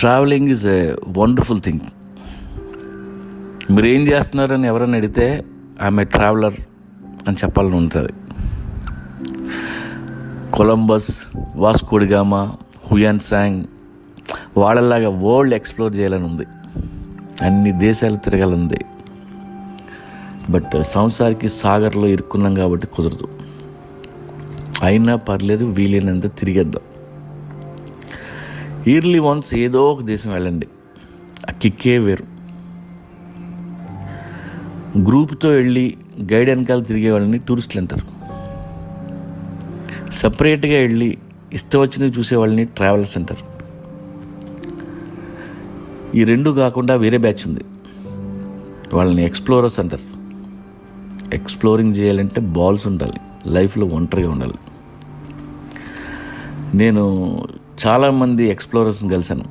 Travelling is a wonderful thing. మీరు ఏం చేస్తున్నారని ఎవరైనా అడిగితే ఆమె ట్రావెలర్ అని చెప్పాలని ఉంటుంది. Columbus, Vasco da Gama, Hiuen Tsang వాళ్ళలాగా వరల్డ్ ఎక్స్ప్లోర్ చేయాలని ఉంది, అన్ని దేశాలు తిరగాలంది. బట్ సంసారికి సాగర్లో ఇరుక్కున్నాం కాబట్టి కుదరదు. అయినా పర్లేదు, వీలైనంత తిరిగేద్దాం. ఇయర్లీ వన్స్ ఏదో ఒక దేశం వెళ్ళండి, ఆ కిక్కే వేరు. గ్రూప్తో వెళ్ళి గైడ్ వెనకాల తిరిగే వాళ్ళని టూరిస్టులు అంటారు. సపరేట్గా వెళ్ళి ఇష్టం వచ్చినవి చూసేవాళ్ళని ట్రావెలర్స్ అంటారు. ఈ రెండు కాకుండా వేరే బ్యాచ్ ఉంది, వాళ్ళని ఎక్స్ప్లోరర్స్ అంటారు. ఎక్స్ప్లోరింగ్ చేయాలంటే బాల్స్ ఉండాలి, లైఫ్లో ఒంటరిగా ఉండాలి. నేను చాలామంది ఎక్స్ప్లోరర్స్ని కలిశాను.